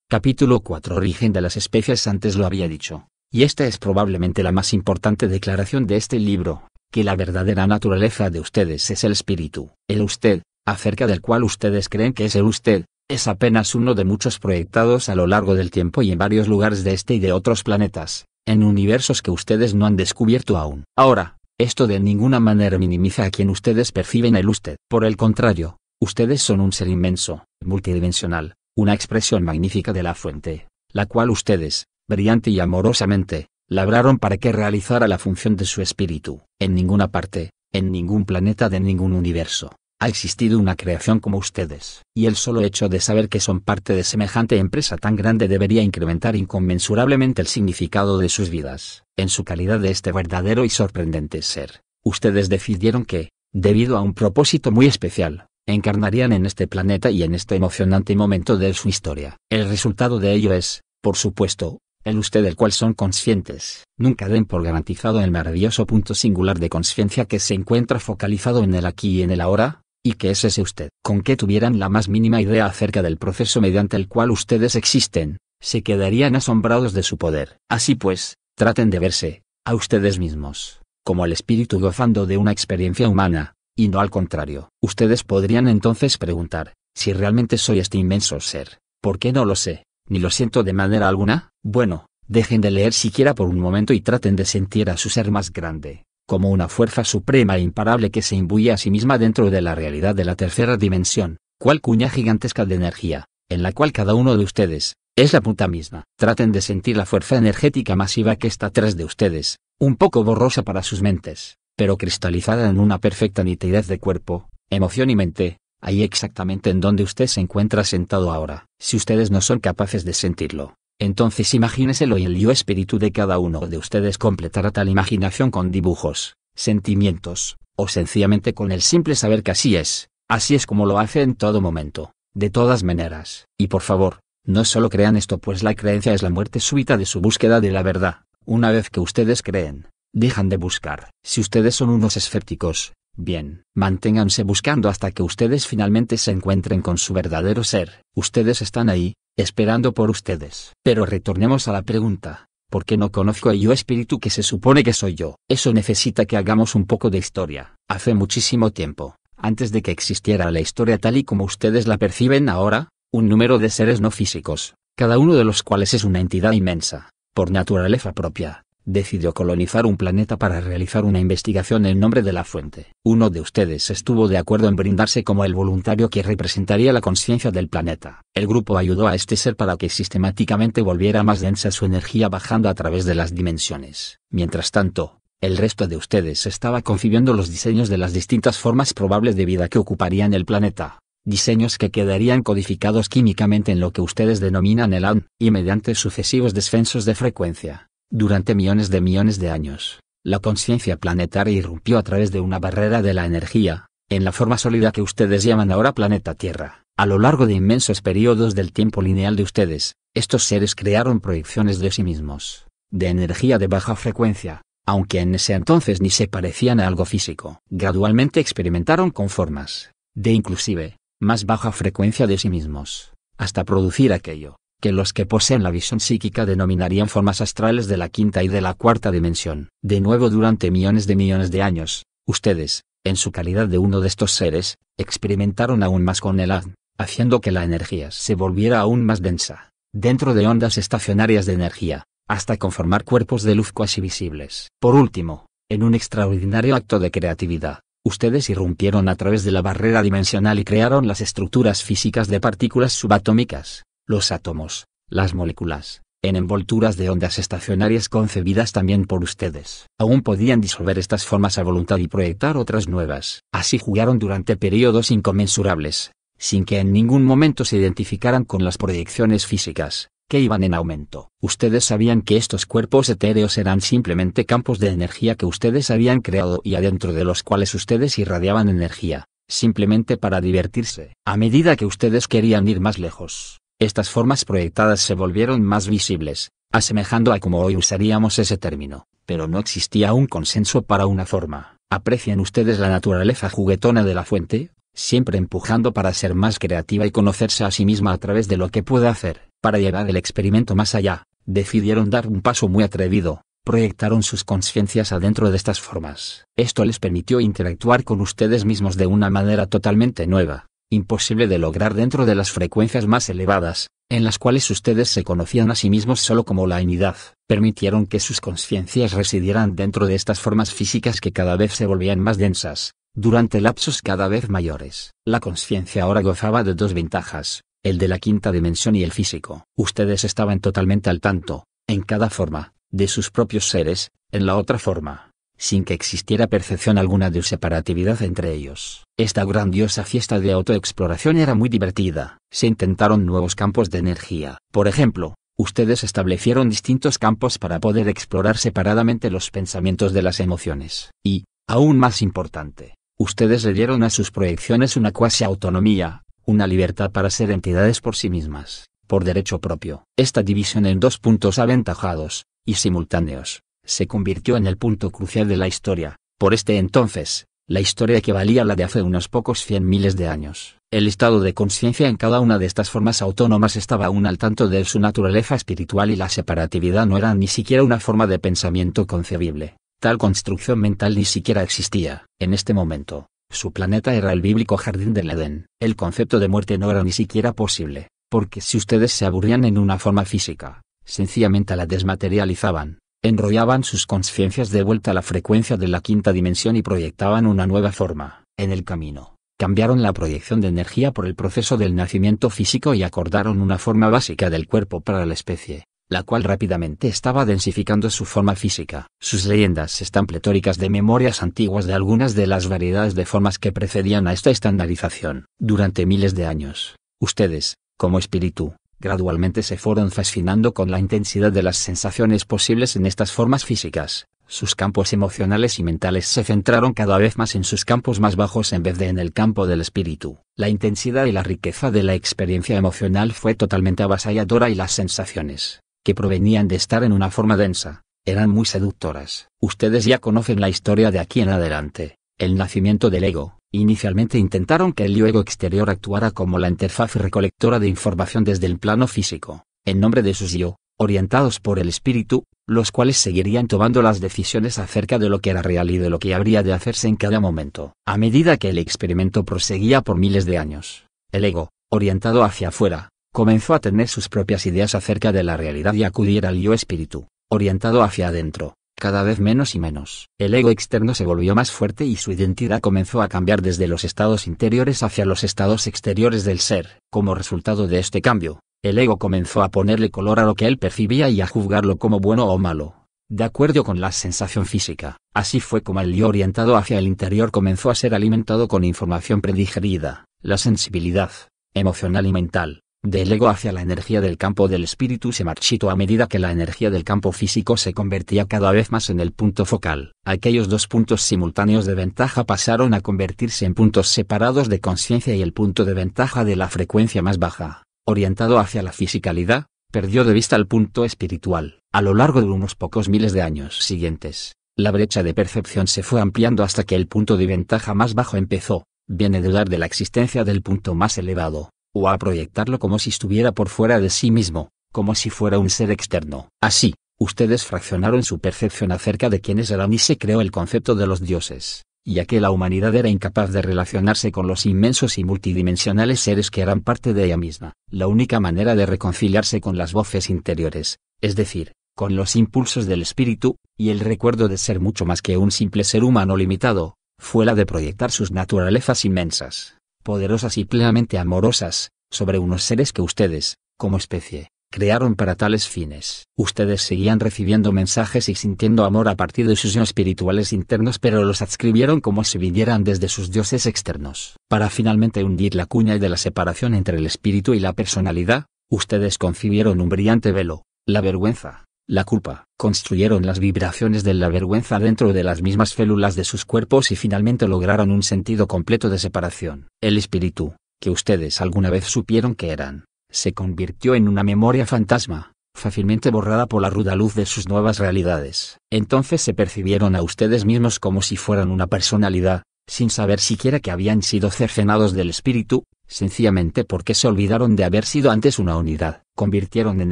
Capítulo 4. Origen de las especies. Antes lo había dicho, y esta es probablemente la más importante declaración de este libro, que la verdadera naturaleza de ustedes es el espíritu. El usted, acerca del cual ustedes creen que es el usted, es apenas uno de muchos proyectados a lo largo del tiempo y en varios lugares de este y de otros planetas, en universos que ustedes no han descubierto aún. Ahora, esto de ninguna manera minimiza a quien ustedes perciben el usted. Por el contrario, ustedes son un ser inmenso, multidimensional, una expresión magnífica de la fuente, la cual ustedes, brillante y amorosamente, labraron para que realizara la función de su espíritu. En ninguna parte, en ningún planeta de ningún universo, ha existido una creación como ustedes. Y el solo hecho de saber que son parte de semejante empresa tan grande debería incrementar inconmensurablemente el significado de sus vidas. En su calidad de este verdadero y sorprendente ser, ustedes decidieron que, debido a un propósito muy especial, encarnarían en este planeta y en este emocionante momento de su historia. El resultado de ello es, por supuesto, el usted del cual son conscientes. Nunca den por garantizado el maravilloso punto singular de conciencia que se encuentra focalizado en el aquí y en el ahora, y que es ese usted. Con que tuvieran la más mínima idea acerca del proceso mediante el cual ustedes existen, se quedarían asombrados de su poder. Así pues, traten de verse, a ustedes mismos, como el espíritu gozando de una experiencia humana, y no al contrario. Ustedes podrían entonces preguntar, si realmente soy este inmenso ser, ¿por qué no lo sé, ni lo siento de manera alguna? Bueno, dejen de leer siquiera por un momento y traten de sentir a su ser más grande, como una fuerza suprema e imparable que se imbuye a sí misma dentro de la realidad de la tercera dimensión, cual cuña gigantesca de energía, en la cual cada uno de ustedes, es la punta misma. Traten de sentir la fuerza energética masiva que está tras de ustedes, un poco borrosa para sus mentes, pero cristalizada en una perfecta nitidez de cuerpo, emoción y mente, ahí exactamente en donde usted se encuentra sentado ahora. Si ustedes no son capaces de sentirlo, entonces imagíneselo y el yo espíritu de cada uno de ustedes completará tal imaginación con dibujos, sentimientos, o sencillamente con el simple saber que así es como lo hace en todo momento, de todas maneras. Y por favor, no solo crean esto, pues la creencia es la muerte súbita de su búsqueda de la verdad. Una vez que ustedes creen, dejan de buscar. Si ustedes son unos escépticos, bien, manténganse buscando hasta que ustedes finalmente se encuentren con su verdadero ser. Ustedes están ahí, esperando por ustedes. Pero retornemos a la pregunta, ¿por qué no conozco el yo espíritu que se supone que soy yo? Eso necesita que hagamos un poco de historia. Hace muchísimo tiempo, antes de que existiera la historia tal y como ustedes la perciben ahora, un número de seres no físicos, cada uno de los cuales es una entidad inmensa, por naturaleza propia, decidió colonizar un planeta para realizar una investigación en nombre de la fuente. Uno de ustedes estuvo de acuerdo en brindarse como el voluntario que representaría la conciencia del planeta. El grupo ayudó a este ser para que sistemáticamente volviera más densa su energía bajando a través de las dimensiones. Mientras tanto, el resto de ustedes estaba concibiendo los diseños de las distintas formas probables de vida que ocuparían el planeta. Diseños que quedarían codificados químicamente en lo que ustedes denominan el ADN, y mediante sucesivos descensos de frecuencia. Durante millones de años, la conciencia planetaria irrumpió a través de una barrera de la energía, en la forma sólida que ustedes llaman ahora planeta Tierra. A lo largo de inmensos periodos del tiempo lineal de ustedes, estos seres crearon proyecciones de sí mismos, de energía de baja frecuencia, aunque en ese entonces ni se parecían a algo físico. Gradualmente experimentaron con formas, de inclusive, más baja frecuencia de sí mismos, hasta producir aquello que los que poseen la visión psíquica denominarían formas astrales de la quinta y de la cuarta dimensión. De nuevo, durante millones de años, ustedes, en su calidad de uno de estos seres, experimentaron aún más con el ADN, haciendo que la energía se volviera aún más densa, dentro de ondas estacionarias de energía, hasta conformar cuerpos de luz cuasi visibles. Por último, en un extraordinario acto de creatividad, ustedes irrumpieron a través de la barrera dimensional y crearon las estructuras físicas de partículas subatómicas, los átomos, las moléculas, en envolturas de ondas estacionarias concebidas también por ustedes. Aún podían disolver estas formas a voluntad y proyectar otras nuevas. Así jugaron durante periodos inconmensurables, sin que en ningún momento se identificaran con las proyecciones físicas, que iban en aumento. Ustedes sabían que estos cuerpos etéreos eran simplemente campos de energía que ustedes habían creado y adentro de los cuales ustedes irradiaban energía, simplemente para divertirse. A medida que ustedes querían ir más lejos, estas formas proyectadas se volvieron más visibles, asemejando a como hoy usaríamos ese término, pero no existía un consenso para una forma. ¿Aprecian ustedes la naturaleza juguetona de la fuente? Siempre empujando para ser más creativa y conocerse a sí misma a través de lo que puede hacer. Para llevar el experimento más allá, decidieron dar un paso muy atrevido. Proyectaron sus conciencias adentro de estas formas. Esto les permitió interactuar con ustedes mismos de una manera totalmente nueva, imposible de lograr dentro de las frecuencias más elevadas, en las cuales ustedes se conocían a sí mismos solo como la unidad. Permitieron que sus conciencias residieran dentro de estas formas físicas que cada vez se volvían más densas, durante lapsos cada vez mayores. La conciencia ahora gozaba de dos ventajas, el de la quinta dimensión y el físico. Ustedes estaban totalmente al tanto, en cada forma, de sus propios seres, en la otra forma, sin que existiera percepción alguna de separatividad entre ellos. Esta grandiosa fiesta de autoexploración era muy divertida. Se intentaron nuevos campos de energía. Por ejemplo, ustedes establecieron distintos campos para poder explorar separadamente los pensamientos de las emociones. Y, aún más importante, ustedes le dieron a sus proyecciones una cuasi autonomía, una libertad para ser entidades por sí mismas, por derecho propio. Esta división en dos puntos aventajados y simultáneos, se convirtió en el punto crucial de la historia. Por este entonces, la historia equivalía a la de hace unos pocos 100 miles de años. El estado de conciencia en cada una de estas formas autónomas estaba aún al tanto de su naturaleza espiritual y la separatividad no era ni siquiera una forma de pensamiento concebible. Tal construcción mental ni siquiera existía. En este momento, su planeta era el bíblico jardín del Edén. El concepto de muerte no era ni siquiera posible, porque si ustedes se aburrían en una forma física, sencillamente la desmaterializaban, enrollaban sus conciencias de vuelta a la frecuencia de la quinta dimensión y proyectaban una nueva forma. En el camino, cambiaron la proyección de energía por el proceso del nacimiento físico y acordaron una forma básica del cuerpo para la especie, la cual rápidamente estaba densificando su forma física. Sus leyendas están pletóricas de memorias antiguas de algunas de las variedades de formas que precedían a esta estandarización. Durante miles de años, ustedes, como espíritu, gradualmente se fueron fascinando con la intensidad de las sensaciones posibles en estas formas físicas. Sus campos emocionales y mentales se centraron cada vez más en sus campos más bajos en vez de en el campo del espíritu. La intensidad y la riqueza de la experiencia emocional fue totalmente avasalladora y las sensaciones, que provenían de estar en una forma densa, eran muy seductoras. Ustedes ya conocen la historia de aquí en adelante, el nacimiento del ego. Inicialmente intentaron que el yo ego exterior actuara como la interfaz recolectora de información desde el plano físico, en nombre de sus yo, orientados por el espíritu, los cuales seguirían tomando las decisiones acerca de lo que era real y de lo que habría de hacerse en cada momento. A medida que el experimento proseguía por miles de años, el ego, orientado hacia afuera, comenzó a tener sus propias ideas acerca de la realidad y acudir al yo espíritu, orientado hacia adentro, cada vez menos y menos. El ego externo se volvió más fuerte y su identidad comenzó a cambiar desde los estados interiores hacia los estados exteriores del ser. Como resultado de este cambio, el ego comenzó a ponerle color a lo que él percibía y a juzgarlo como bueno o malo, de acuerdo con la sensación física. Así fue como el yo orientado hacia el interior comenzó a ser alimentado con información predigerida. La sensibilidad, emocional y mental, del ego hacia la energía del campo del espíritu se marchitó a medida que la energía del campo físico se convertía cada vez más en el punto focal. Aquellos dos puntos simultáneos de ventaja pasaron a convertirse en puntos separados de conciencia y el punto de ventaja de la frecuencia más baja, orientado hacia la fisicalidad, perdió de vista el punto espiritual. A lo largo de unos pocos miles de años siguientes, la brecha de percepción se fue ampliando hasta que el punto de ventaja más bajo empezó, bien a dudar de la existencia del punto más elevado, o a proyectarlo como si estuviera por fuera de sí mismo, como si fuera un ser externo. Así, ustedes fraccionaron su percepción acerca de quiénes eran y se creó el concepto de los dioses, ya que la humanidad era incapaz de relacionarse con los inmensos y multidimensionales seres que eran parte de ella misma. La única manera de reconciliarse con las voces interiores, es decir, con los impulsos del espíritu, y el recuerdo de ser mucho más que un simple ser humano limitado, fue la de proyectar sus naturalezas inmensas, poderosas y plenamente amorosas, sobre unos seres que ustedes, como especie, crearon para tales fines. Ustedes seguían recibiendo mensajes y sintiendo amor a partir de sus yo espirituales internos, pero los adscribieron como si vinieran desde sus dioses externos. Para finalmente hundir la cuña de la separación entre el espíritu y la personalidad, ustedes concibieron un brillante velo, la vergüenza, la culpa. Construyeron las vibraciones de la vergüenza dentro de las mismas células de sus cuerpos y finalmente lograron un sentido completo de separación. El espíritu, que ustedes alguna vez supieron que eran, se convirtió en una memoria fantasma, fácilmente borrada por la ruda luz de sus nuevas realidades. Entonces se percibieron a ustedes mismos como si fueran una personalidad, sin saber siquiera que habían sido cercenados del espíritu, sencillamente porque se olvidaron de haber sido antes una unidad. convirtieron en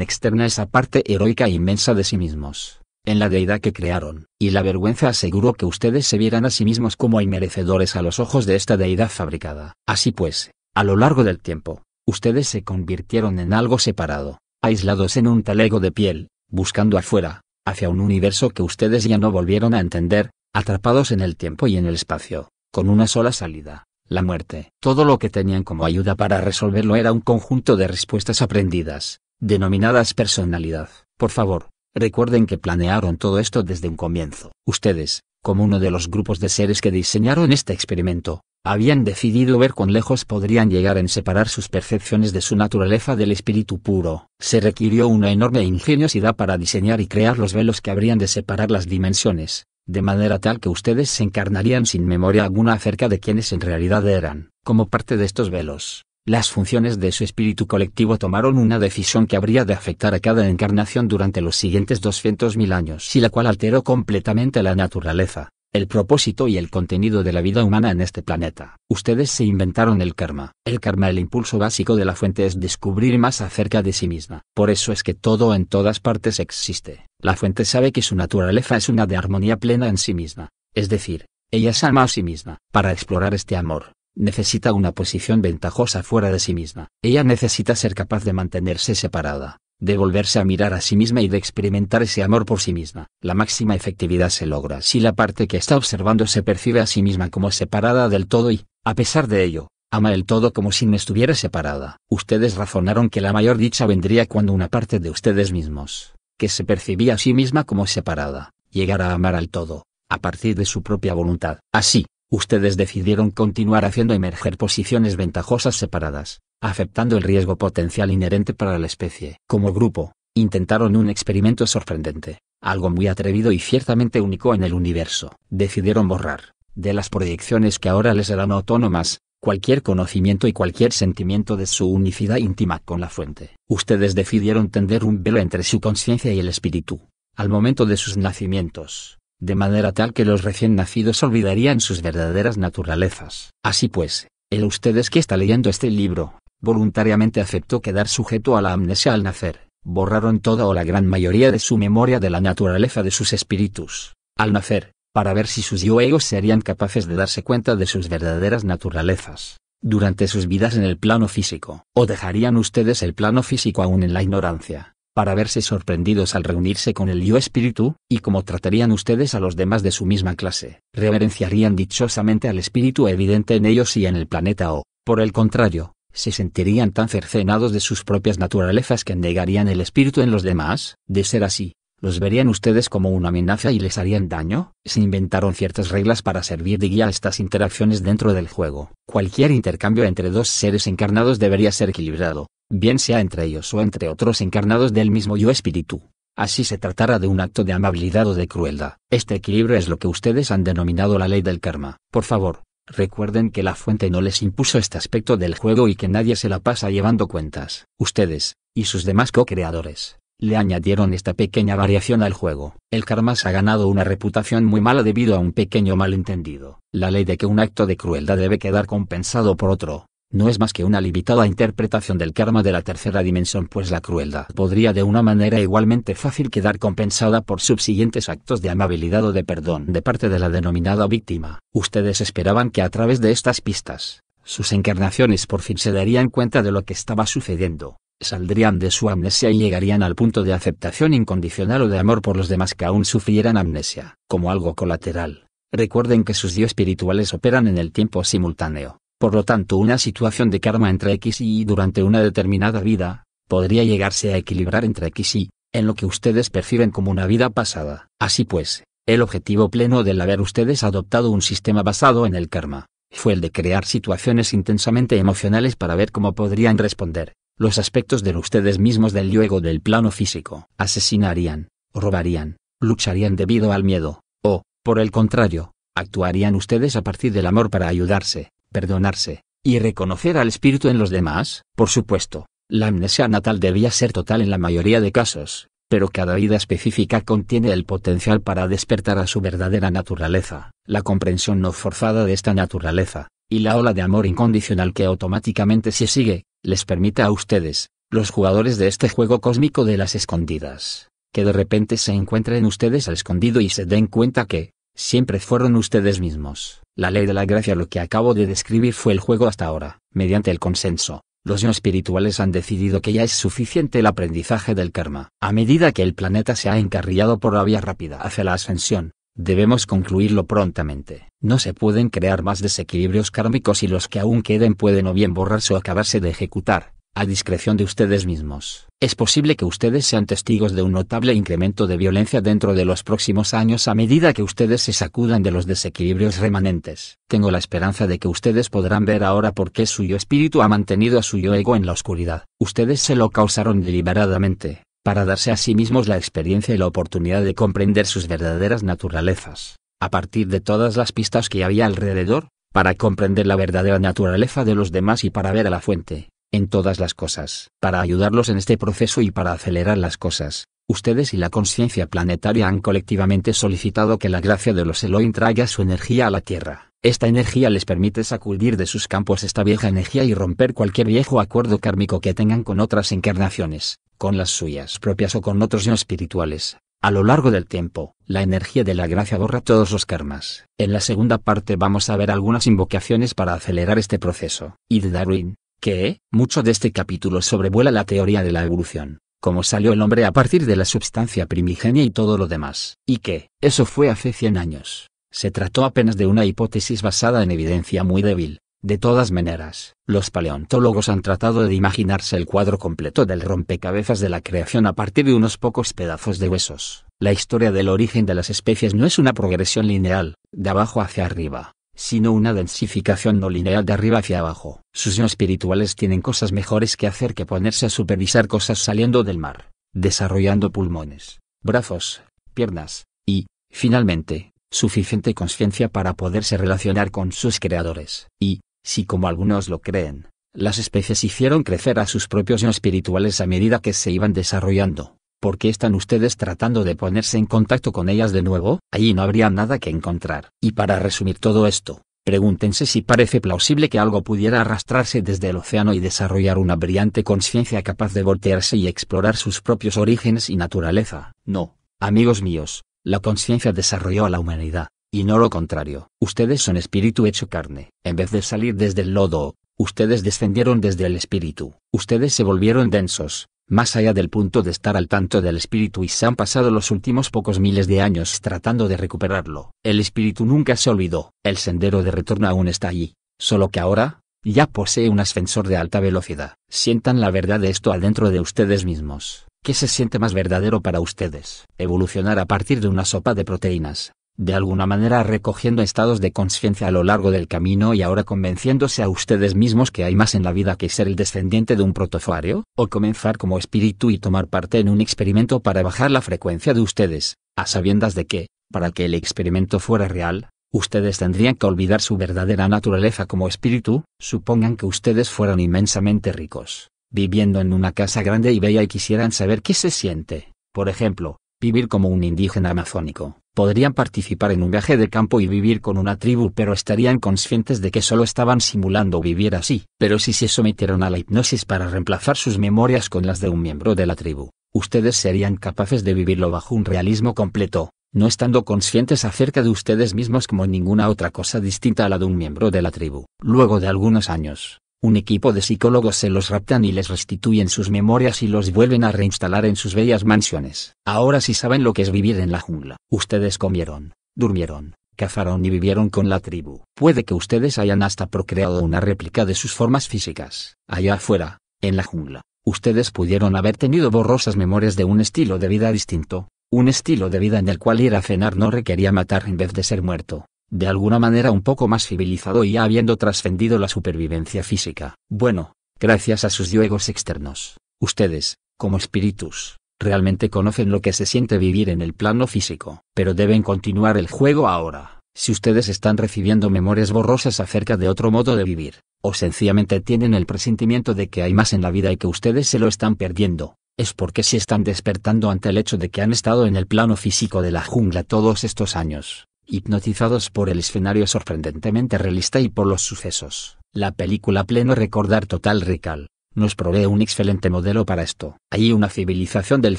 externa esa parte heroica e inmensa de sí mismos, en la deidad que crearon, y la vergüenza aseguró que ustedes se vieran a sí mismos como inmerecedores a los ojos de esta deidad fabricada. Así pues, a lo largo del tiempo, ustedes se convirtieron en algo separado, aislados en un talego de piel, buscando afuera, hacia un universo que ustedes ya no volvieron a entender, atrapados en el tiempo y en el espacio, con una sola salida, la muerte. Todo lo que tenían como ayuda para resolverlo era un conjunto de respuestas aprendidas, denominadas personalidad. Por favor, recuerden que planearon todo esto desde un comienzo. Ustedes, como uno de los grupos de seres que diseñaron este experimento, habían decidido ver cuán lejos podrían llegar en separar sus percepciones de su naturaleza del espíritu puro. Se requirió una enorme ingeniosidad para diseñar y crear los velos que habrían de separar las dimensiones, de manera tal que ustedes se encarnarían sin memoria alguna acerca de quiénes en realidad eran. Como parte de estos velos, las funciones de su espíritu colectivo tomaron una decisión que habría de afectar a cada encarnación durante los siguientes 200.000 años y la cual alteró completamente la naturaleza, el propósito y el contenido de la vida humana en este planeta. Ustedes se inventaron el karma. El impulso básico de la fuente es descubrir más acerca de sí misma. Por eso es que todo en todas partes existe. La fuente sabe que su naturaleza es una de armonía plena en sí misma, es decir, ella se ama a sí misma. Para explorar este amor, necesita una posición ventajosa fuera de sí misma. Ella necesita ser capaz de mantenerse separada, de volverse a mirar a sí misma y de experimentar ese amor por sí misma. La máxima efectividad se logra si la parte que está observando se percibe a sí misma como separada del todo y, a pesar de ello, ama el todo como si no estuviera separada. Ustedes razonaron que la mayor dicha vendría cuando una parte de ustedes mismos, que se percibía a sí misma como separada, llegara a amar al todo, a partir de su propia voluntad. Así, ustedes decidieron continuar haciendo emerger posiciones ventajosas separadas, aceptando el riesgo potencial inherente para la especie. Como grupo, intentaron un experimento sorprendente, algo muy atrevido y ciertamente único en el universo. Decidieron borrar, de las proyecciones que ahora les eran autónomas, cualquier conocimiento y cualquier sentimiento de su unicidad íntima con la fuente. Ustedes decidieron tender un velo entre su conciencia y el espíritu, al momento de sus nacimientos, de manera tal que los recién nacidos olvidarían sus verdaderas naturalezas. Así pues, ustedes que está leyendo este libro, voluntariamente aceptó quedar sujeto a la amnesia al nacer. Borraron toda o la gran mayoría de su memoria de la naturaleza de sus espíritus, al nacer, para ver si sus yo-egos serían capaces de darse cuenta de sus verdaderas naturalezas, durante sus vidas en el plano físico. O dejarían ustedes el plano físico aún en la ignorancia, para verse sorprendidos al reunirse con el yo espíritu, y cómo tratarían ustedes a los demás de su misma clase. Reverenciarían dichosamente al espíritu evidente en ellos y en el planeta o, por el contrario, se sentirían tan cercenados de sus propias naturalezas que negarían el espíritu en los demás. De ser así, ¿los verían ustedes como una amenaza y les harían daño? Se inventaron ciertas reglas para servir de guía a estas interacciones dentro del juego. Cualquier intercambio entre dos seres encarnados debería ser equilibrado, bien sea entre ellos o entre otros encarnados del mismo yo espíritu, así se tratara de un acto de amabilidad o de crueldad. Este equilibrio es lo que ustedes han denominado la ley del karma. Por favor, recuerden que la fuente no les impuso este aspecto del juego y que nadie se la pasa llevando cuentas. Ustedes, y sus demás co-creadores, le añadieron esta pequeña variación al juego. El karma se ha ganado una reputación muy mala debido a un pequeño malentendido. La ley de que un acto de crueldad debe quedar compensado por otro, no es más que una limitada interpretación del karma de la tercera dimensión, pues la crueldad podría de una manera igualmente fácil quedar compensada por subsiguientes actos de amabilidad o de perdón de parte de la denominada víctima. Ustedes esperaban que a través de estas pistas, sus encarnaciones por fin se darían cuenta de lo que estaba sucediendo, saldrían de su amnesia y llegarían al punto de aceptación incondicional o de amor por los demás que aún sufrieran amnesia. Como algo colateral, recuerden que sus yo espirituales operan en el tiempo simultáneo. Por lo tanto, una situación de karma entre X y Y durante una determinada vida, podría llegarse a equilibrar entre X y Y, en lo que ustedes perciben como una vida pasada. Así pues, el objetivo pleno del haber ustedes adoptado un sistema basado en el karma, fue el de crear situaciones intensamente emocionales para ver cómo podrían responder los aspectos de ustedes mismos del yo-ego del plano físico. Asesinarían, robarían, lucharían debido al miedo, o, por el contrario, actuarían ustedes a partir del amor para ayudarse, perdonarse, y reconocer al espíritu en los demás. Por supuesto, la amnesia natal debía ser total en la mayoría de casos, pero cada vida específica contiene el potencial para despertar a su verdadera naturaleza. La comprensión no forzada de esta naturaleza, y la ola de amor incondicional que automáticamente se sigue, les permite a ustedes, los jugadores de este juego cósmico de las escondidas, que de repente se encuentren ustedes al escondido y se den cuenta que siempre fueron ustedes mismos. La ley de la gracia, lo que acabo de describir, fue el juego hasta ahora. Mediante el consenso, los yo espirituales han decidido que ya es suficiente el aprendizaje del karma. A medida que el planeta se ha encarrilado por la vía rápida hacia la ascensión, debemos concluirlo prontamente. No se pueden crear más desequilibrios kármicos y los que aún queden pueden o bien borrarse o acabarse de ejecutar, a discreción de ustedes mismos. Es posible que ustedes sean testigos de un notable incremento de violencia dentro de los próximos años a medida que ustedes se sacudan de los desequilibrios remanentes. Tengo la esperanza de que ustedes podrán ver ahora por qué su yo espíritu ha mantenido a su yo ego en la oscuridad. Ustedes se lo causaron deliberadamente, para darse a sí mismos la experiencia y la oportunidad de comprender sus verdaderas naturalezas. A partir de todas las pistas que había alrededor, para comprender la verdadera naturaleza de los demás y para ver a la fuente en todas las cosas. Para ayudarlos en este proceso y para acelerar las cosas, ustedes y la conciencia planetaria han colectivamente solicitado que la gracia de los Elohim traiga su energía a la Tierra. Esta energía les permite sacudir de sus campos esta vieja energía y romper cualquier viejo acuerdo kármico que tengan con otras encarnaciones, con las suyas propias o con otros yo espirituales. A lo largo del tiempo, la energía de la gracia borra todos los karmas. En la segunda parte vamos a ver algunas invocaciones para acelerar este proceso. Y de Darwin, que mucho de este capítulo sobrevuela la teoría de la evolución, cómo salió el hombre a partir de la substancia primigenia y todo lo demás, y que eso fue hace 100 años. Se trató apenas de una hipótesis basada en evidencia muy débil. De todas maneras, los paleontólogos han tratado de imaginarse el cuadro completo del rompecabezas de la creación a partir de unos pocos pedazos de huesos. La historia del origen de las especies no es una progresión lineal, de abajo hacia arriba, sino una densificación no lineal de arriba hacia abajo. Sus yo espirituales tienen cosas mejores que hacer que ponerse a supervisar cosas saliendo del mar, desarrollando pulmones, brazos, piernas, y, finalmente, suficiente conciencia para poderse relacionar con sus creadores. Y, si como algunos lo creen, las especies hicieron crecer a sus propios yo espirituales a medida que se iban desarrollando, ¿por qué están ustedes tratando de ponerse en contacto con ellas de nuevo? Allí no habría nada que encontrar. Y para resumir todo esto, pregúntense si parece plausible que algo pudiera arrastrarse desde el océano y desarrollar una brillante conciencia capaz de voltearse y explorar sus propios orígenes y naturaleza. No, amigos míos, la conciencia desarrolló a la humanidad, y no lo contrario. Ustedes son espíritu hecho carne. En vez de salir desde el lodo, ustedes descendieron desde el espíritu. Ustedes se volvieron densos, más allá del punto de estar al tanto del espíritu, y se han pasado los últimos pocos miles de años tratando de recuperarlo. El espíritu nunca se olvidó. El sendero de retorno aún está allí, solo que ahora, ya posee un ascensor de alta velocidad. Sientan la verdad de esto adentro de ustedes mismos. ¿Qué se siente más verdadero para ustedes? Evolucionar a partir de una sopa de proteínas, de alguna manera recogiendo estados de conciencia a lo largo del camino y ahora convenciéndose a ustedes mismos que hay más en la vida que ser el descendiente de un protozoario, o comenzar como espíritu y tomar parte en un experimento para bajar la frecuencia de ustedes, a sabiendas de que, para que el experimento fuera real, ustedes tendrían que olvidar su verdadera naturaleza como espíritu. Supongan que ustedes fueran inmensamente ricos, viviendo en una casa grande y bella y quisieran saber qué se siente, por ejemplo, vivir como un indígena amazónico. Podrían participar en un viaje de campo y vivir con una tribu, pero estarían conscientes de que solo estaban simulando vivir así. Pero si se sometieron a la hipnosis para reemplazar sus memorias con las de un miembro de la tribu, ustedes serían capaces de vivirlo bajo un realismo completo, no estando conscientes acerca de ustedes mismos como ninguna otra cosa distinta a la de un miembro de la tribu. Luego de algunos años, un equipo de psicólogos se los raptan y les restituyen sus memorias y los vuelven a reinstalar en sus bellas mansiones. Ahora sí saben lo que es vivir en la jungla. Ustedes comieron, durmieron, cazaron y vivieron con la tribu. Puede que ustedes hayan hasta procreado una réplica de sus formas físicas. Allá afuera, en la jungla, ustedes pudieron haber tenido borrosas memorias de un estilo de vida distinto, un estilo de vida en el cual ir a cenar no requería matar en vez de ser muerto. De alguna manera un poco más civilizado y ya habiendo trascendido la supervivencia física. Bueno, gracias a sus yoegos externos, ustedes, como espíritus, realmente conocen lo que se siente vivir en el plano físico. Pero deben continuar el juego ahora. Si ustedes están recibiendo memorias borrosas acerca de otro modo de vivir, o sencillamente tienen el presentimiento de que hay más en la vida y que ustedes se lo están perdiendo, es porque se están despertando ante el hecho de que han estado en el plano físico de la jungla todos estos años, hipnotizados por el escenario sorprendentemente realista y por los sucesos. La película Pleno Recordar Total Recall, nos provee un excelente modelo para esto. Hay una civilización del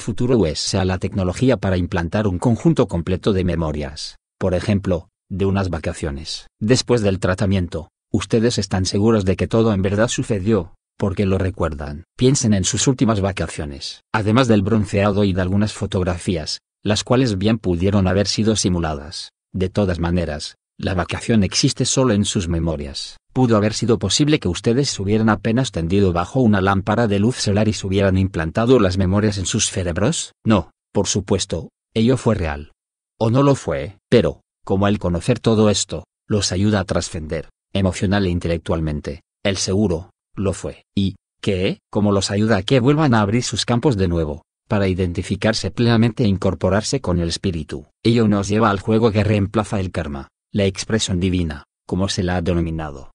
futuro usa la tecnología para implantar un conjunto completo de memorias, por ejemplo, de unas vacaciones. Después del tratamiento, ustedes están seguros de que todo en verdad sucedió, porque lo recuerdan. Piensen en sus últimas vacaciones. Además del bronceado y de algunas fotografías, las cuales bien pudieron haber sido simuladas. De todas maneras, la vacación existe solo en sus memorias. ¿Pudo haber sido posible que ustedes se hubieran apenas tendido bajo una lámpara de luz solar y se hubieran implantado las memorias en sus cerebros? No, por supuesto, ello fue real. O no lo fue, pero, como el conocer todo esto, los ayuda a trascender, emocional e intelectualmente, el seguro, lo fue. ¿Y qué? ¿Cómo los ayuda a que vuelvan a abrir sus campos de nuevo, para identificarse plenamente e incorporarse con el espíritu? Ello nos lleva al juego que reemplaza el karma, la expresión divina, como se la ha denominado.